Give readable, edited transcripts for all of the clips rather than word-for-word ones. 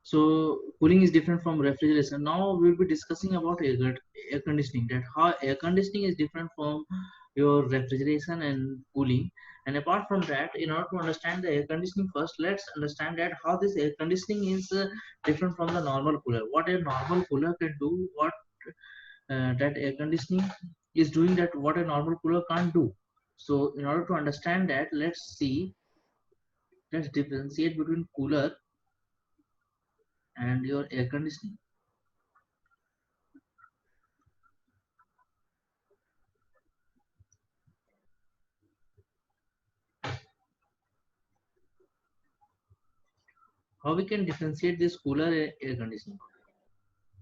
So cooling is different from refrigeration. Now we'll be discussing about air conditioning, that how air conditioning is different from your refrigeration and cooling. And apart from that, in order to understand the air conditioning, first let's understand that how this air conditioning is different from the normal cooler. What a normal cooler can do, what that air conditioning is doing, that what a normal cooler can't do. So in order to understand that, let's differentiate between cooler and your air conditioning. How we can differentiate this cooler air conditioning?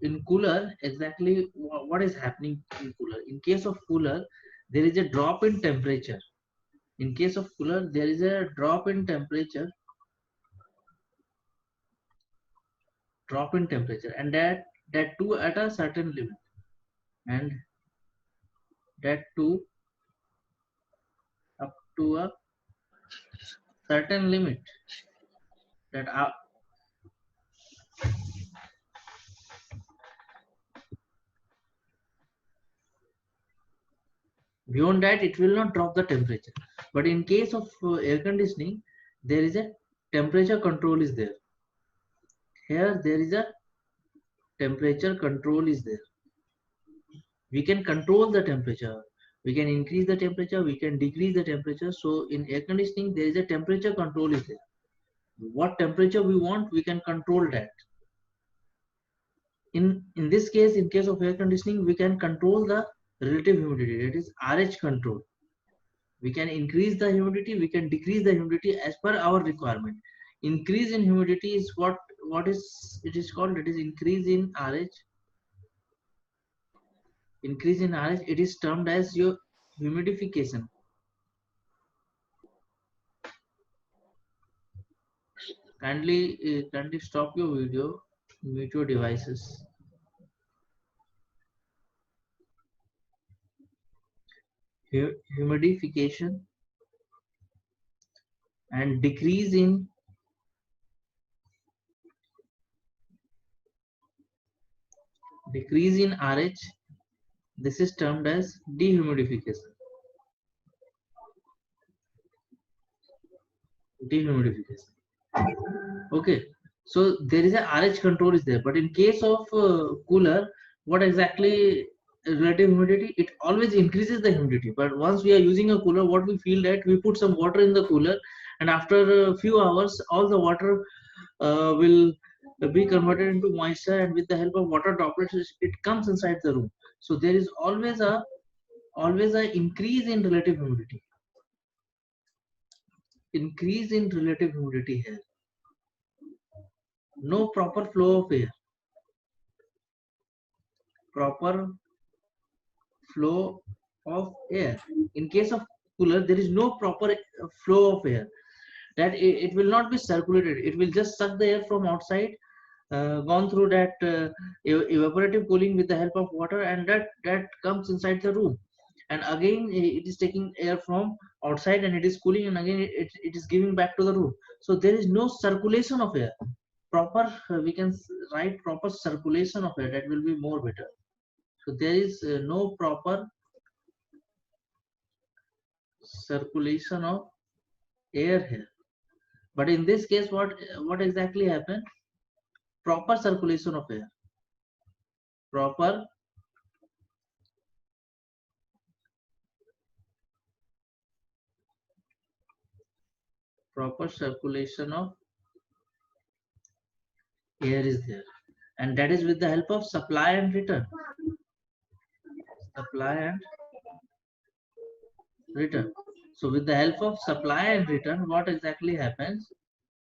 In cooler, exactly what is happening in cooler? In case of cooler, there is a drop in temperature. In case of cooler, there is a drop in temperature, and that too at a certain limit, and that too up to a certain limit. That beyond that, it will not drop the temperature. But in case of air conditioning, there is a temperature control is there. Here there is a temperature control is there. We can control the temperature, we can increase the temperature, we can decrease the temperature. So in air conditioning, there is a temperature control is there. What temperature we want, we can control that. In this case, in case of air conditioning, we can control the relative humidity, that is RH control. We can increase the humidity, we can decrease the humidity as per our requirement. Increase in humidity is what is it is called, that is increase in RH. Increase in RH, it is termed as your humidification. Kindly stop your video, mute your devices. Humidification and decrease in RH. This is termed as dehumidification. Dehumidification. Okay, so there is a RH control is there, but in case of cooler, what exactly relative humidity? It always increases the humidity. But once we are using a cooler, what we feel that we put some water in the cooler, and after a few hours, all the water will be converted into moisture, and with the help of water droplets, it comes inside the room. So there is always a increase in relative humidity. Increase in relative humidity here. No proper flow of air. Proper flow of air. In case of cooler, there is no proper flow of air. That it will not be circulated. It will just suck the air from outside, gone through that evaporative cooling with the help of water, and that comes inside the room. And again, it is taking air from outside and it is cooling, and again it is giving back to the room. So there is no circulation of air. Proper, we can write proper circulation of air. That will be more better. So there is no proper circulation of air here. But in this case, what exactly happened? Proper circulation of air. Proper circulation of air is there, and that is with the help of supply and return. Supply and return. So with the help of supply and return, what exactly happens?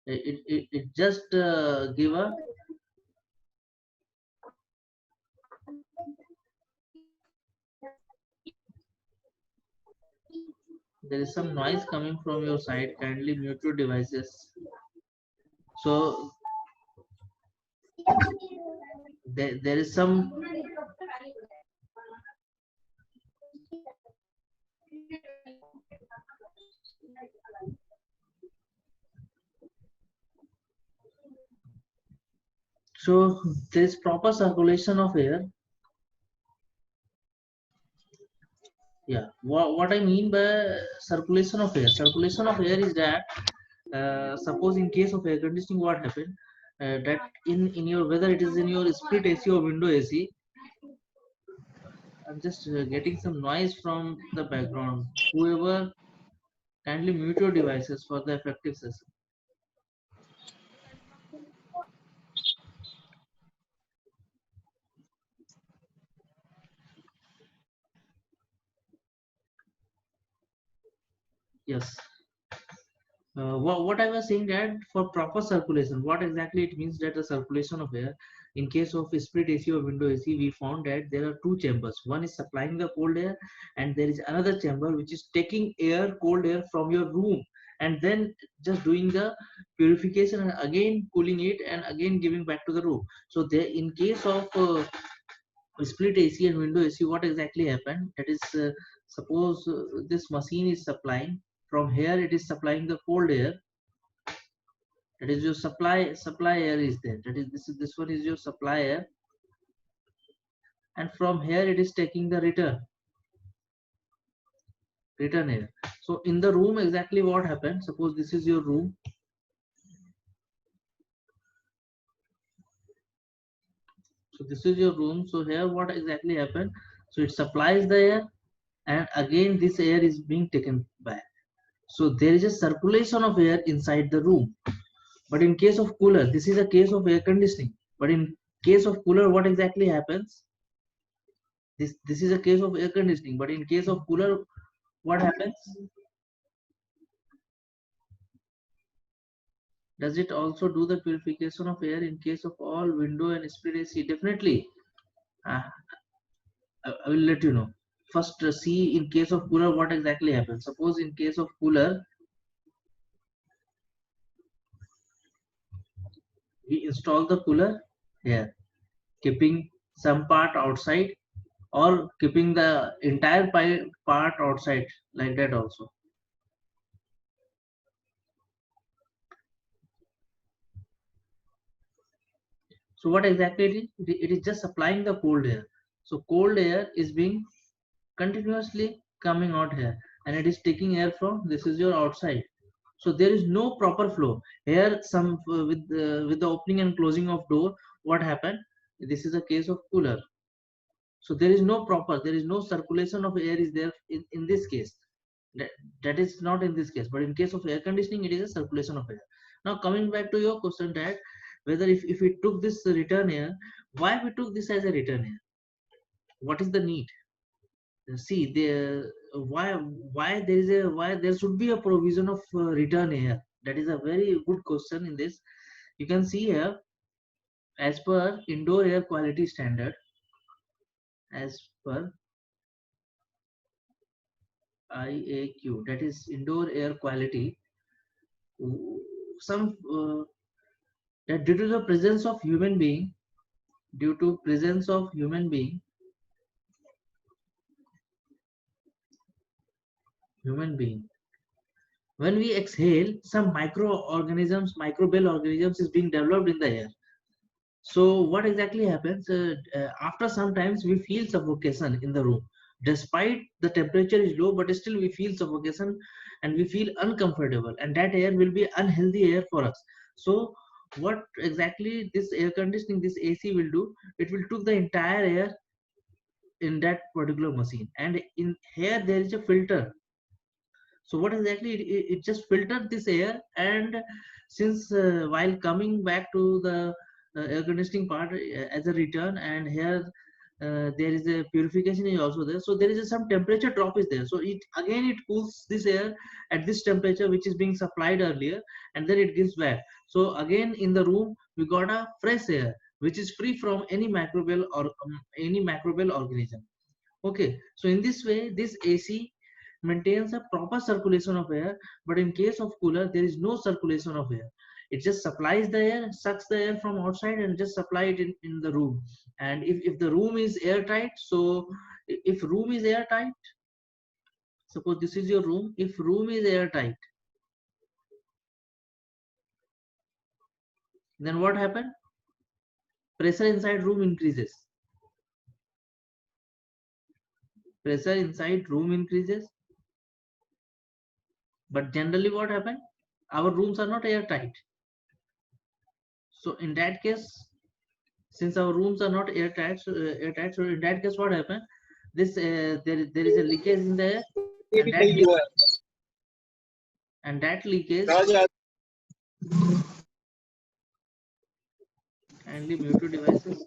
It just give a there is some noise coming from your side. Kindly mute your devices. So there is some So there is proper circulation of air. Yeah, what I mean by circulation of air, circulation of air is that suppose in case of air conditioning, what happened, that in your, whether it is in your split AC or window AC, I'm just getting some noise from the background. Whoever, kindly mute your devices for the effective session. Yes. What I was saying, that for proper circulation, what exactly it means, that the circulation of air in case of split AC or window AC, we found that there are two chambers. One is supplying the cold air, and there is another chamber which is taking air, cold air from your room, and then just doing the purification and again cooling it and again giving back to the room. So there, in case of split AC and window AC, what exactly happened? That is, suppose this machine is supplying from here, it is supplying the cold air. That is your supply air is there. That is, this one is your supply air, and from here it is taking the return air. So in the room, exactly what happened? Suppose this is your room. So this is your room. So here what exactly happened? So it supplies the air, and again this air is being taken back. So there is a circulation of air inside the room. But in case of cooler, this is a case of air conditioning. But in case of cooler, what exactly happens? This is a case of air conditioning. But in case of cooler, what happens? Does it also do the purification of air in case of all window and split AC? Definitely. Uh, I will let you know. First, see in case of cooler what exactly happens. Suppose in case of cooler, we install the cooler here, keeping some part outside or keeping the entire part outside, like that also. So what exactly it is? It is just supplying the cold air. So cold air is being continuously coming out here, and it is taking air from, this is your outside. So there is no proper flow here. Some with the opening and closing of door, what happened? This is a case of cooler. So there is no proper, there is no circulation of air is there in this case. that, that is not in this case, but in case of air conditioning, it is a circulation of air. Now coming back to your question, that whether if we took this return air, why we took this as a return air, what is the need? See the why there is a, why there should be a provision of return air? That is a very good question in this. You can see here, as per indoor air quality standard, as per IAQ, that is indoor air quality, some that due to the presence of human being, due to presence of human being, when we exhale, some microorganisms, microbial organisms is being developed in the air. So what exactly happens, after some times we feel suffocation in the room, despite the temperature is low, but still we feel suffocation and we feel uncomfortable, and that air will be unhealthy air for us. So what exactly this air conditioning, this AC will do, it will took the entire air in that particular machine, and in here there is a filter. So what exactly it just filtered this air, and since while coming back to the air conditioning part as a return, and here there is a purification is also there, so there is some temperature drop is there, so it again it cools this air at this temperature which is being supplied earlier, and then it gives back. So again in the room we got a fresh air which is free from any microbial or any microbial organism. Okay, so in this way, this AC maintains a proper circulation of air, but in case of cooler, there is no circulation of air. It just supplies the air, sucks the air from outside, and just supply it in the room. And if the room is airtight, so if room is airtight, suppose this is your room, if room is airtight, then what happened? pressure inside room increases. Pressure inside room increases. But generally what happens? Our rooms are not airtight. So in that case, since our rooms are not airtight, so in that case what happens? This there is a leakage in the air, and that leakage, kindly mute your devices.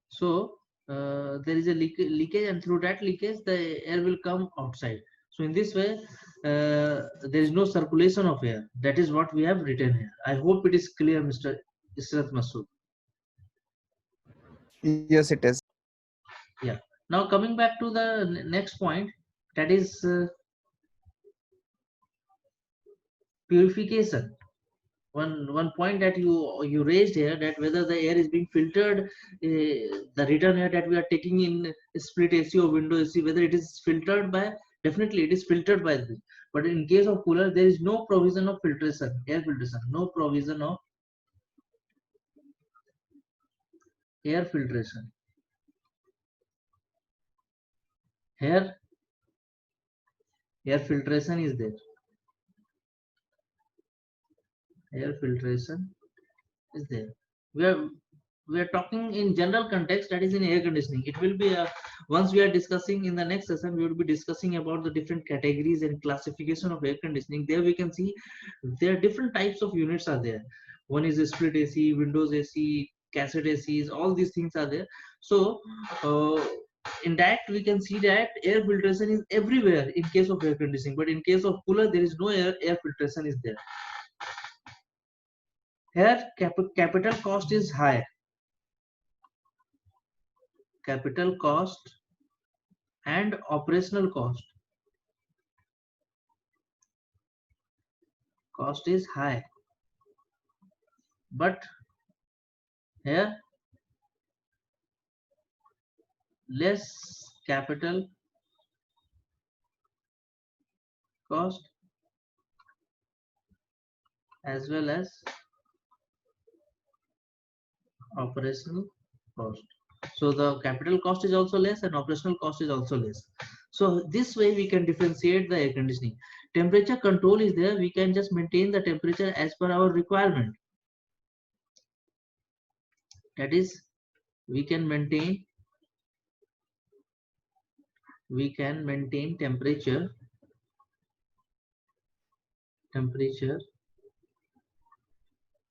So there is a leakage, and through that leakage the air will come outside. So in this way there is no circulation of air. That is what we have written here. I hope it is clear, Mr. Israt Masood. Yes, it is. Yeah. Now coming back to the next point, that is purification. One point that you raised here, that whether the air is being filtered, the return air that we are taking in split AC or window AC, whether it is filtered by, definitely it is filtered by this. But in case of cooler, there is no provision of filtration, air filtration, no provision of air filtration. Here air filtration is there. Air filtration is there. We are talking in general context, that is in air conditioning. It will be once we are discussing in the next session, we will be discussing about the different categories and classification of air conditioning. There we can see there are different types of units are there. One is a split AC, windows AC, cassette ACs, all these things are there. So in that we can see that air filtration is everywhere in case of air conditioning, but in case of cooler there is no air filtration is there. Here capital cost is high. Capital cost and operational cost is high, but here less capital cost as well as operational cost. So the capital cost is also less and operational cost is also less. So this way we can differentiate the air conditioning. Temperature control is there. We can just maintain the temperature as per our requirement. That is, we can maintain temperature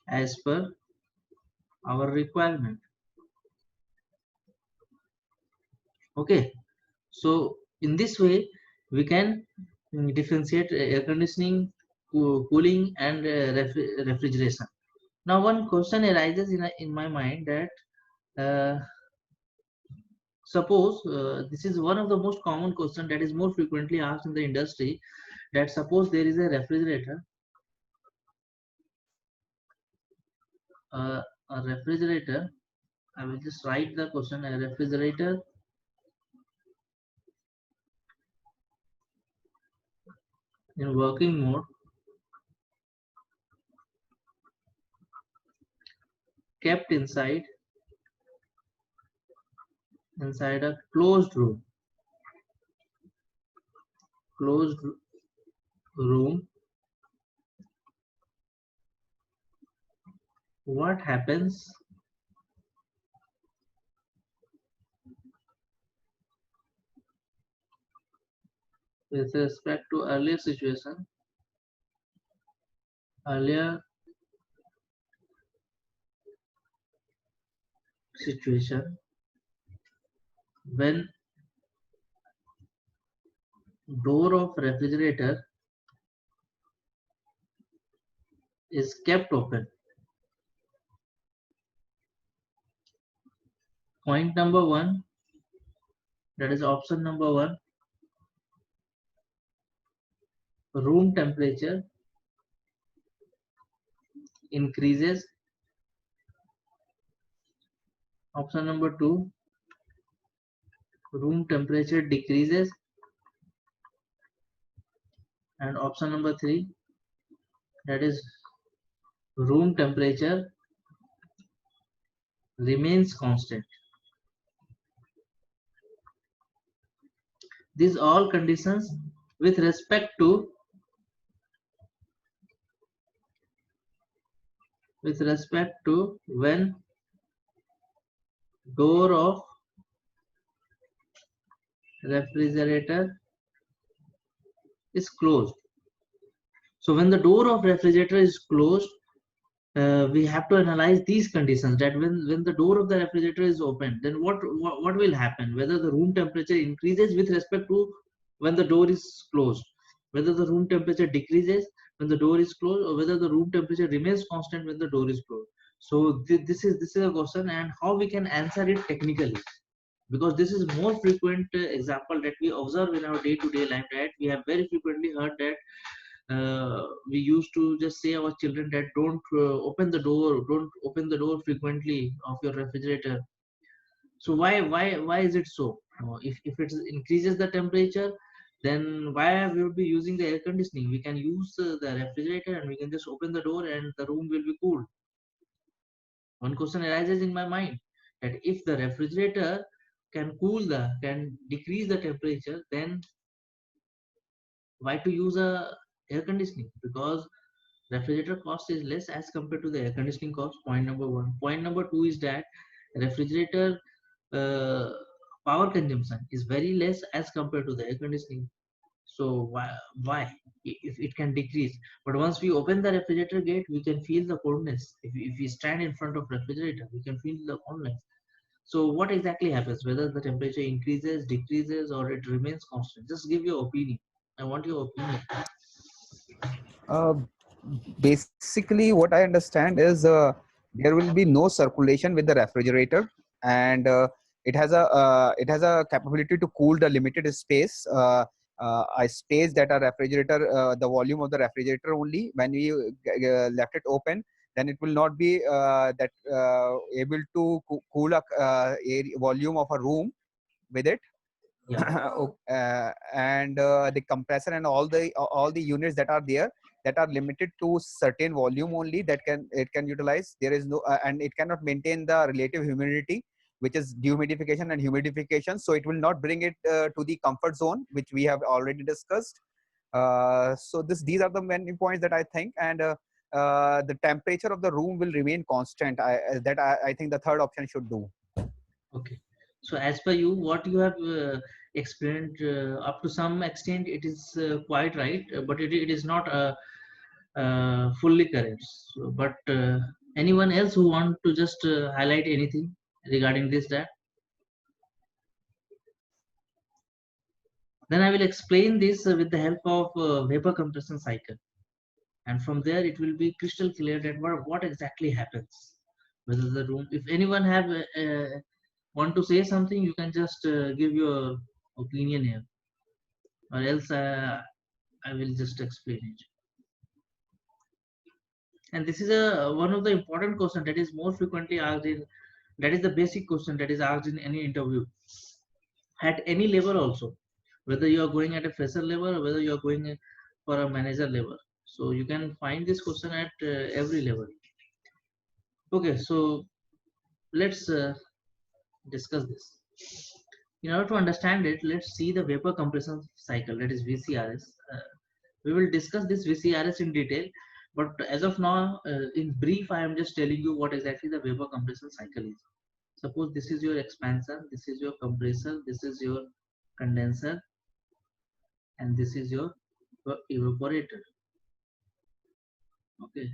as per our requirement. Okay, so in this way we can differentiate air conditioning, cooling, and refrigeration. Now one question arises in my mind that suppose this is one of the most common question that is more frequently asked in the industry, that suppose there is a refrigerator, a refrigerator, I will just write the question, a refrigerator in working mode, kept inside a closed room. What happens with respect to earlier situation, when door of refrigerator is kept open? Point number one, that is option number one, room temperature increases. Option number two, room temperature decreases. And option number three, that is room temperature remains constant. These all conditions with respect to when door of refrigerator is closed. So when the door of refrigerator is closed, we have to analyze these conditions, that when the door of the refrigerator is open, then what will happen, whether the room temperature increases with respect to when the door is closed, whether the room temperature decreases when the door is closed, or whether the room temperature remains constant when the door is closed. So this is a question, and how we can answer it technically, because this is more frequent example that we observe in our day-to-day life, that we have very frequently heard that we used to just say our children that don't open the door frequently of your refrigerator. So why is it so? If it increases the temperature, then why we will be using the air conditioning? We can use the refrigerator and we can just open the door and the room will be cool. One question arises in my mind, that if the refrigerator can decrease the temperature, then why to use a air conditioning? Because refrigerator cost is less as compared to the air conditioning cost. Point number one. Point number two is that refrigerator uh, power consumption is very less as compared to the air conditioning. So why if it can decrease? But once we open the refrigerator gate, we can feel the coldness. If we stand in front of refrigerator, we can feel the coldness. So what exactly happens, whether the temperature increases, decreases, or it remains constant? Just give your opinion. I want your opinion. Uh, Basically, what I understand is there will be no circulation with the refrigerator, and it has a capability to cool the limited space. A space that a refrigerator, the volume of the refrigerator only. When we left it open, then it will not be that able to cool a volume of a room with it. Yeah. And the compressor and all the units that are there, that are limited to certain volume only, that can utilize. There is no and it cannot maintain the relative humidity, which is dehumidification and humidification, so it will not bring it to the comfort zone, which we have already discussed. So these are the many points that I think. And the temperature of the room will remain constant. I think the third option should do. Okay. So as per you, what you have explained up to some extent, it is quite right, but it is not fully correct. So, but anyone else who want to just highlight anything regarding this, that? Then I will explain this with the help of vapor compression cycle. And from there, it will be crystal clear that what exactly happens. Whether the room, if anyone have want to say something, you can just give your opinion here, or else I will just explain it. And this is a one of the important question that is more frequently asked in, that is the basic question that is asked in any interview at any level also, whether you are going at a fresher level or whether you are going for a manager level. So you can find this question at every level. Okay, so let's discuss this. In order to understand it, let's see the vapor compression cycle, that is VCRS. We will discuss this VCRS in detail, but as of now, in brief, I am just telling you what exactly the vapor compression cycle is. Suppose this is your expansion, this is your compressor, this is your condenser, and this is your evaporator. Okay.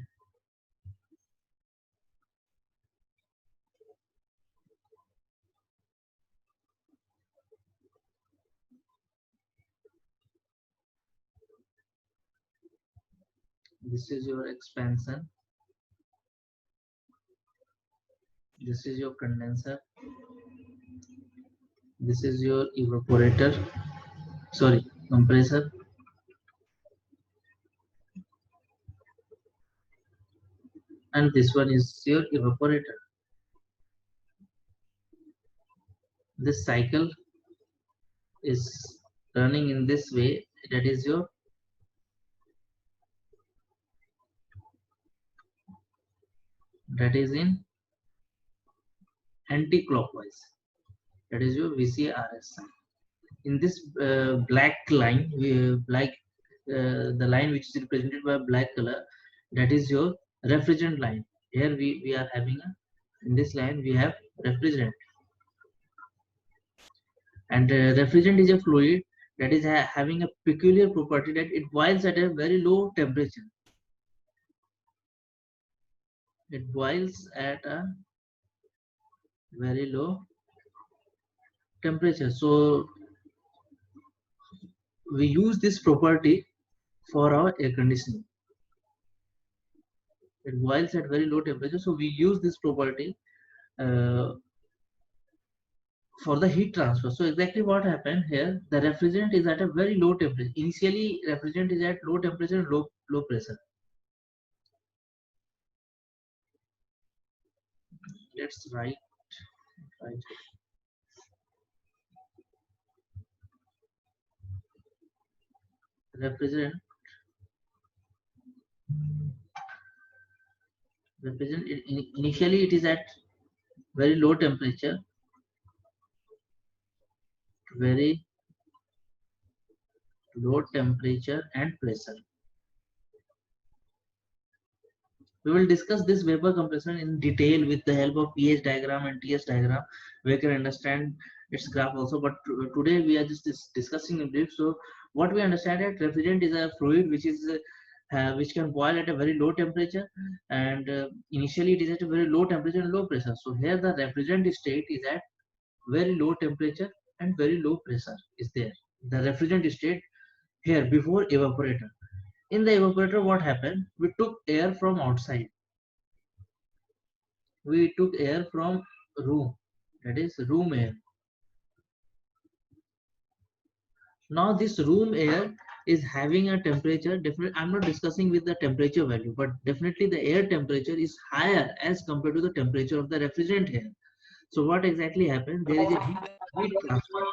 This is your expansion, this is your condenser, this is your evaporator, sorry, compressor, and this one is your evaporator. This cycle is running in this way, that is your that is in anti-clockwise. That is your VCRS sign. In this black line, the line which is represented by black color, that is your refrigerant line. Here we are having in this line we have refrigerant, and refrigerant is a fluid that is having a peculiar property that it boils at a very low temperature. It boils at a very low temperature. So we use this property for our air conditioning. It boils at very low temperature, so we use this property for the heat transfer. So exactly what happened here, the refrigerant is at a very low temperature. Initially refrigerant is at low temperature and low pressure. Let's write refrigerant initially it is at very low temperature, very low temperature and pressure. We will discuss this vapor compression in detail with the help of pH diagram and TS diagram. We can understand its graph also, but today we are just discussing in brief. So what we understand that refrigerant is a fluid which can boil at a very low temperature, and initially it is at a very low temperature and low pressure. So here the refrigerant state is at very low temperature and very low pressure is there. The refrigerant state here before evaporator. In the evaporator, what happened? We took air from outside. We took air from room, that is room air. Now this room air is having a temperature. Definitely, I'm not discussing with the temperature value, but definitely the air temperature is higher as compared to the temperature of the refrigerant here. So what exactly happened? There is a heat transfer.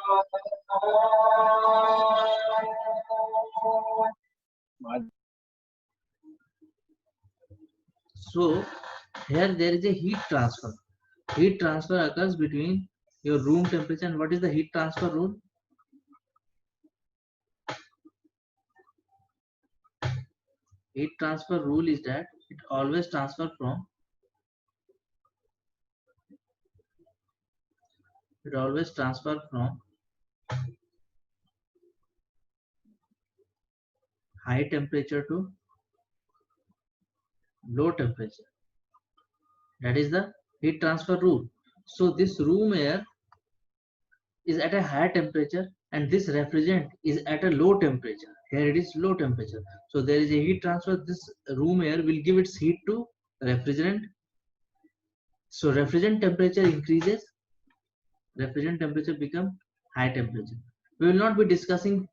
So here there is a heat transfer. Heat transfer occurs between your room temperature and what is the heat transfer rule? Heat transfer rule is that it always transfer from high temperature to low temperature. That is the heat transfer rule. So this room air is at a higher temperature and this refrigerant is at a low temperature. Here it is low temperature. So there is a heat transfer. This room air will give its heat to refrigerant. So refrigerant temperature increases. Refrigerant temperature become high temperature. We will not be discussing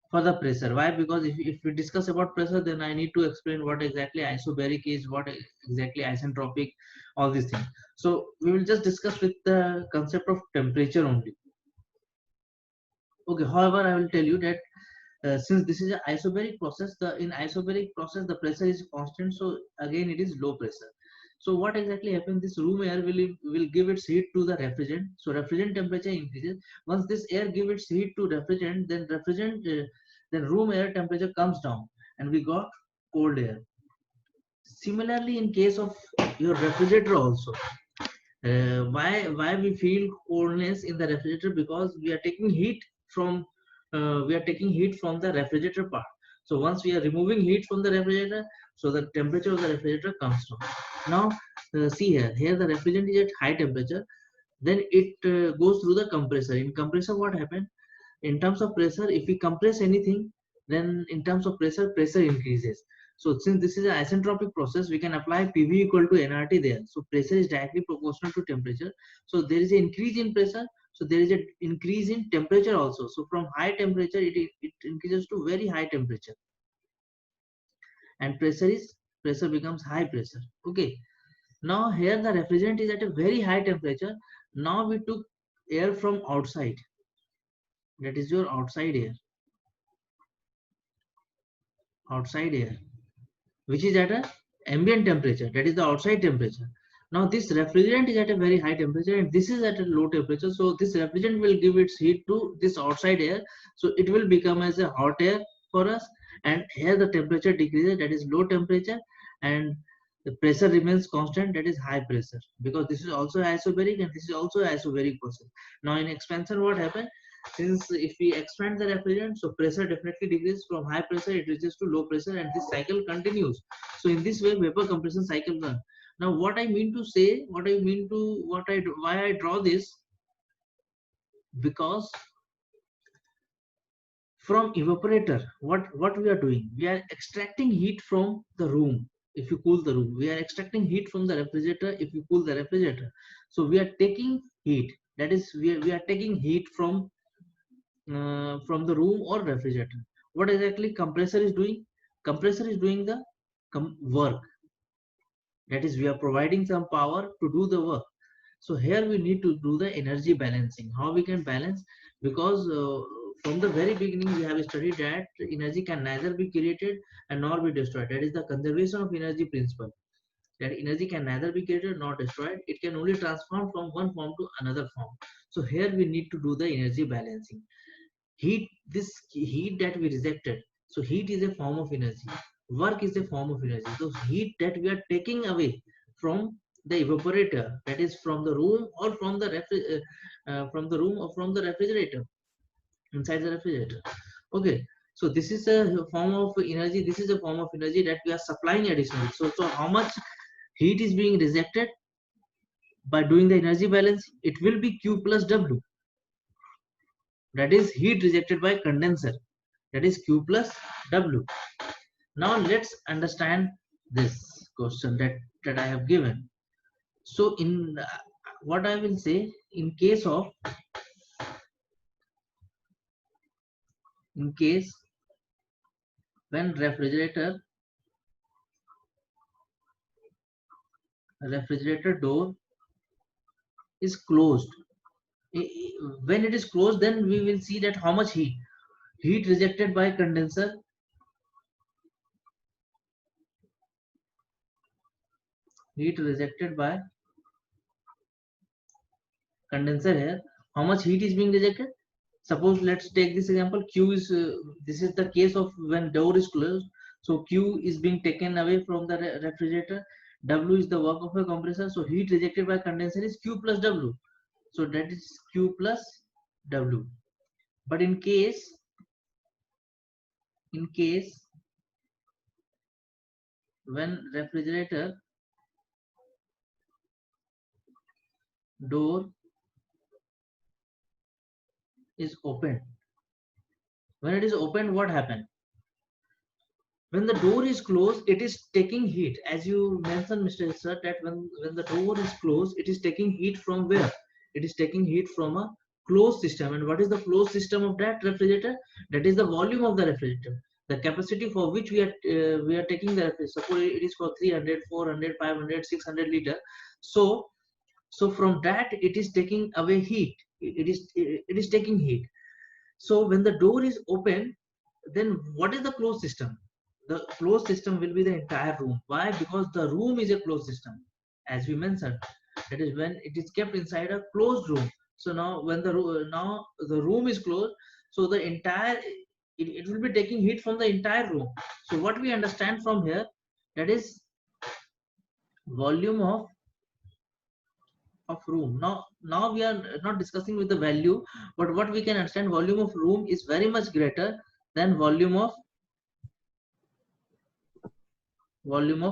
for the pressure. Why? Because if we discuss about pressure, then I need to explain what exactly isobaric is, what exactly isentropic, all these things. So we will just discuss with the concept of temperature only. Okay, however, I will tell you that since this is an isobaric process, in isobaric process the pressure is constant, so again it is low pressure. So what exactly happens? This room air will give its heat to the refrigerant. So refrigerant temperature increases. Once this air gives its heat to refrigerant, then room air temperature comes down, and we got cold air. Similarly, in case of your refrigerator also, why we feel coldness in the refrigerator? Because we are taking heat from the refrigerator part. So once we are removing heat from the refrigerator, so the temperature of the refrigerator comes down. Now see here the refrigerant is at high temperature, then it goes through the compressor. In compressor, what happened? In terms of pressure, if we compress anything, then in terms of pressure increases. So since this is an isentropic process, we can apply PV equal to nRT there. So pressure is directly proportional to temperature. So there is an increase in pressure, so there is an increase in temperature also. So from high temperature it increases to very high temperature, and pressure becomes high pressure. Okay, now here the refrigerant is at a very high temperature. Now we took air from outside, that is your outside air, which is at a ambient temperature, that is the outside temperature. Now this refrigerant is at a very high temperature and this is at a low temperature. So this refrigerant will give its heat to this outside air. So it will become as a hot air for us. And here the temperature decreases, that is low temperature, and the pressure remains constant, that is high pressure, because this is also isobaric and this is also isobaric process. Now in expansion what happens? Since if we expand the refrigerant, so pressure definitely decreases. From high pressure it reaches to low pressure and this cycle continues. So in this way vapor compression cycle runs. Now what I mean to say, why I draw this, because from evaporator what we are doing, we are extracting heat from the room. If you cool the room, we are extracting heat from the refrigerator. If you cool the refrigerator, so we are taking heat, that is we are taking heat from the room or refrigerator. What exactly compressor is doing? Compressor is doing the work, that is we are providing some power to do the work. So here we need to do the energy balancing. How we can balance? Because from the very beginning we have studied that energy can neither be created and nor be destroyed. That is the conservation of energy principle, that energy can neither be created nor destroyed. It can only transform from one form to another form. So here we need to do the energy balancing. Heat, this heat that we rejected, so heat is a form of energy, work is a form of energy. So heat that we are taking away from the evaporator, that is from the room or from the from the room or from the refrigerator, inside the refrigerator. Okay, so this is a form of energy, this is a form of energy that we are supplying additionally. So how much heat is being rejected by doing the energy balance? It will be Q plus W, that is heat rejected by condenser, that is Q plus W. Now let's understand this question that I have given. So in what I will say, in case when refrigerator door is closed, when it is closed, then we will see that how much heat rejected by condenser, heat rejected by condenser. Here how much heat is being rejected? Suppose let's take this example. Q is this is the case of when door is closed. So Q is being taken away from the refrigerator. W is the work of a compressor. So heat rejected by condenser is Q plus W. So that is Q plus W. But in case when refrigerator door is open, when it is open, what happened? When the door is closed, it is taking heat, as you mentioned, Mr. Sir, that when the door is closed, it is taking heat from where? It is taking heat from a closed system. And what is the closed system of that refrigerator? That is the volume of the refrigerator, the capacity for which we are taking the refrigerator. Suppose it is for 300, 400, 500, 600 liter. So from that it is taking away heat. It is taking heat. So when the door is open, then what is the closed system? The closed system will be the entire room. Why? Because the room is a closed system, as we mentioned. That is when it is kept inside a closed room. So now when now the room is closed, so the entire it will be taking heat from the entire room. So what we understand from here, that is volume of room. Now we are not discussing with the value, but what we can understand, volume of room is very much greater than volume of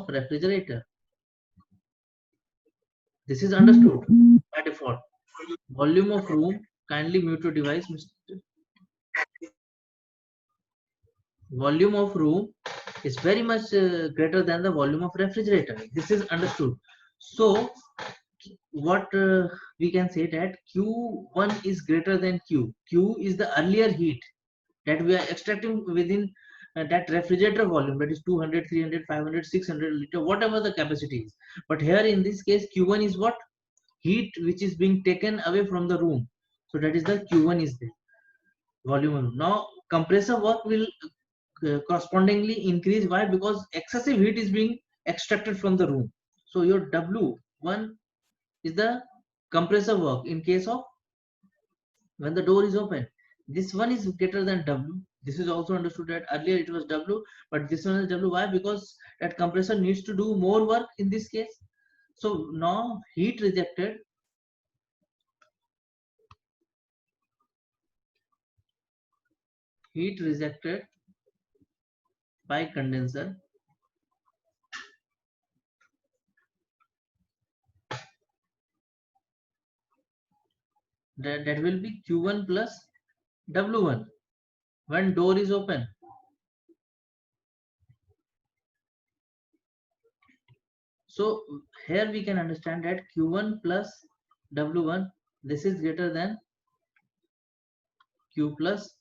refrigerator. This is understood by default. Volume of room, kindly mute your device, Mr. Volume of room is very much greater than the volume of refrigerator. This is understood. So what we can say, that Q1 is greater than Q. Q is the earlier heat that we are extracting within that refrigerator volume, that is 200, 300, 500, 600 liter, whatever the capacity is. But here in this case, Q1 is what? Heat which is being taken away from the room. So that is the Q1 is there, volume. Now compressor work will correspondingly increase. Why? Because excessive heat is being extracted from the room. So your W one is the compressor work in case of when the door is open. This one is greater than W. This is also understood that earlier it was W, but this one is W. Why? Because that compressor needs to do more work in this case. So now heat rejected by condenser, that will be Q1 plus W1 when door is open. So here we can understand that Q1 plus W1, this is greater than Q plus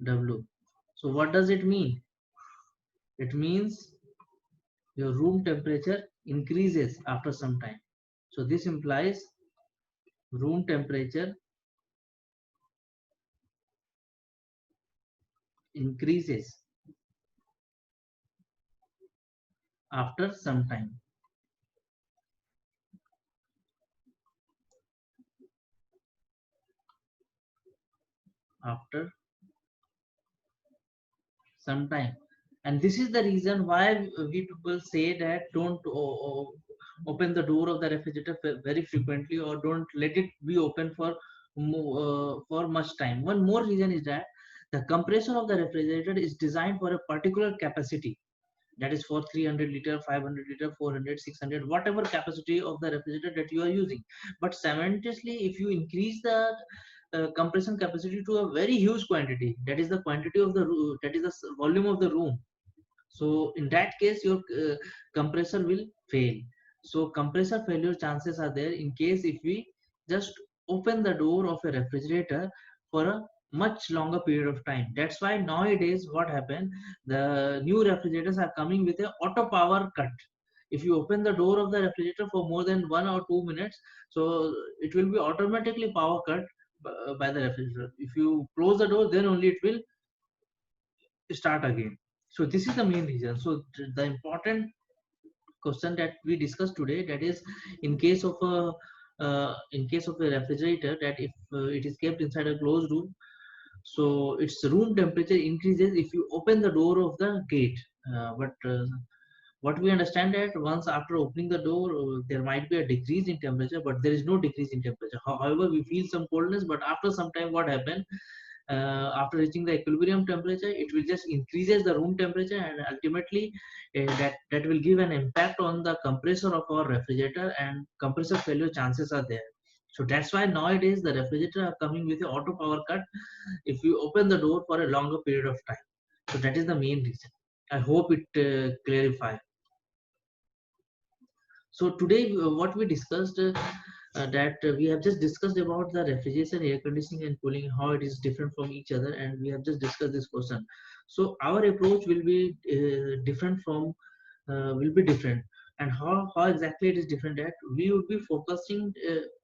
W. So what does it mean? It means your room temperature increases after some time. So this implies room temperature increases after some time. After some time. And this is the reason why we people say that don't open the door of the refrigerator very frequently, or don't let it be open for much time. One more reason is that the compressor of the refrigerator is designed for a particular capacity, that is for 300 liter, 500 liter, 400, 600, whatever capacity of the refrigerator that you are using. But simultaneously, if you increase the compression capacity to a very huge quantity, that is the quantity of the room, that is the volume of the room, so in that case your compressor will fail. So compressor failure chances are there in case if we just open the door of a refrigerator for a much longer period of time. That's why nowadays what happened, the new refrigerators are coming with a auto power cut. If you open the door of the refrigerator for more than 1 or 2 minutes, so it will be automatically power cut by the refrigerator. If you close the door, then only it will start again. So this is the main reason. So the important question that we discussed today, that is in case of a refrigerator, that if it is kept inside a closed room, so its room temperature increases if you open the door of the gate. But what we understand that once after opening the door, there might be a decrease in temperature, but there is no decrease in temperature. However, we feel some coldness, but after some time what happens, after reaching the equilibrium temperature, it will just increases the room temperature, and ultimately that will give an impact on the compressor of our refrigerator, and compressor failure chances are there. So that's why nowadays the refrigerator are coming with a auto power cut if you open the door for a longer period of time. So that is the main reason. I hope it clarify. So today what we discussed, that we have just discussed about the refrigeration, air conditioning and cooling, how it is different from each other, and we have just discussed this question. So our approach will be different from will be different. And how exactly it is different, that we would be focusing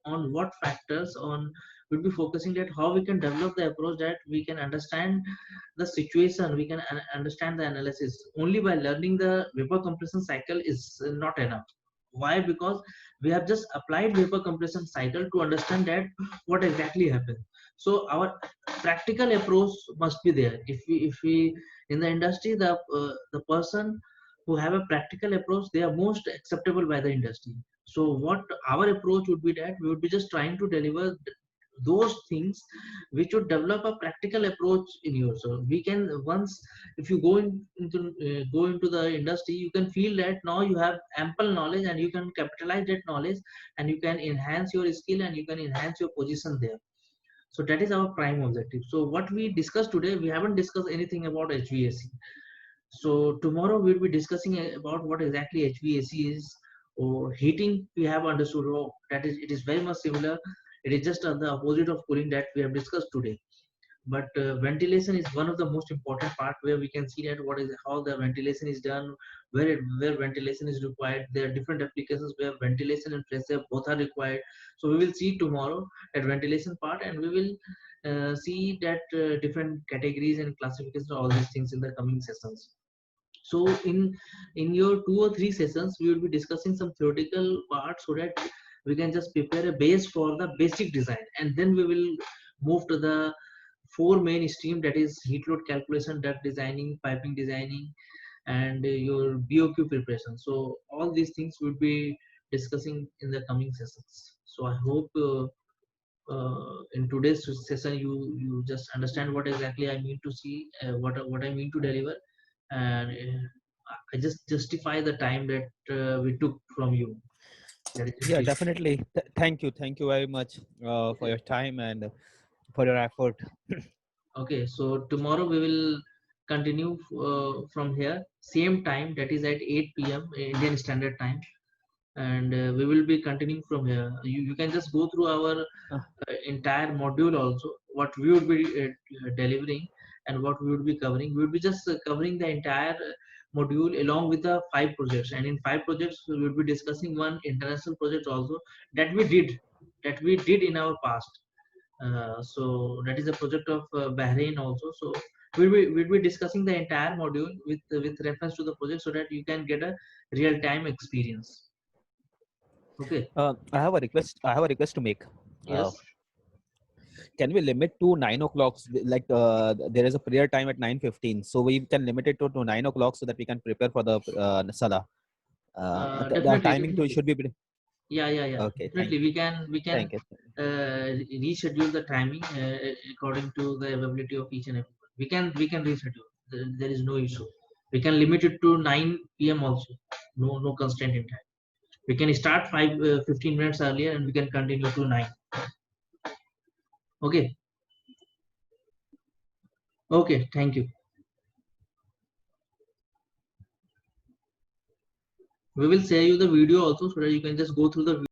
on what factors on, would be focusing that how we can develop the approach, that we can understand the situation, we can understand the analysis. Only by learning the vapor compression cycle is not enough. Why? Because we have just applied vapor compression cycle to understand that what exactly happened. So our practical approach must be there. If we in the industry, the person who have a practical approach, they are most acceptable by the industry. So what our approach would be, that we would be just trying to deliver those things which would develop a practical approach in you. So we can, once if you go into the industry, you can feel that now you have ample knowledge and you can capitalize that knowledge, and you can enhance your skill and you can enhance your position there. So that is our prime objective. So what we discussed today, we haven't discussed anything about HVAC. So tomorrow we'll be discussing about what exactly HVAC is, or heating. We have understood, oh, that is, it is very much similar. It is just the opposite of cooling that we have discussed today. But ventilation is one of the most important part, where we can see that what is, how the ventilation is done, where ventilation is required. There are different applications where ventilation and fresh air both are required. So we will see tomorrow that ventilation part, and we will see that different categories and classifications of all these things in the coming sessions. So in your 2 or 3 sessions we will be discussing some theoretical parts so that we can just prepare a base for the basic design, and then we will move to the 4 main stream, that is heat load calculation, duct designing, piping designing, and your BOQ preparation. So all these things we'll be discussing in the coming sessions. So I hope in today's session you just understand what exactly I mean to see, what I mean to deliver, and I just justify the time that we took from you. That is Yeah, it. definitely. Thank you very much for your time and for your effort. Okay, so tomorrow we will continue from here, same time, that is at 8 p.m. Indian Standard Time, and we will be continuing from here. You can just go through our Uh, entire module also, what we would be delivering and what we would be covering. We would be just covering the entire module along with the 5 projects, and in 5 projects we will be discussing one international project also that we did in our past. So that is a project of Bahrain also. So we'll be discussing the entire module with reference to the project so that you can get a real time experience. Okay. I have a request. I have a request to make. Uh, Yes. can we limit to 9 o'clock? Like there is a prayer time at 9:15, so we can limit it to 9 o'clock so that we can prepare for the salah. The Definitely, timing to definitely. should be Yeah. okay. Definitely, we can Thank you. reschedule the timing according to the availability of each and every one. We can reschedule. There is no issue. We can limit it to 9 p.m. also. No constraint in time. We can start 15 minutes earlier and we can continue to 9. Okay. Okay. Thank you. We will share you the video also so that you can just go through the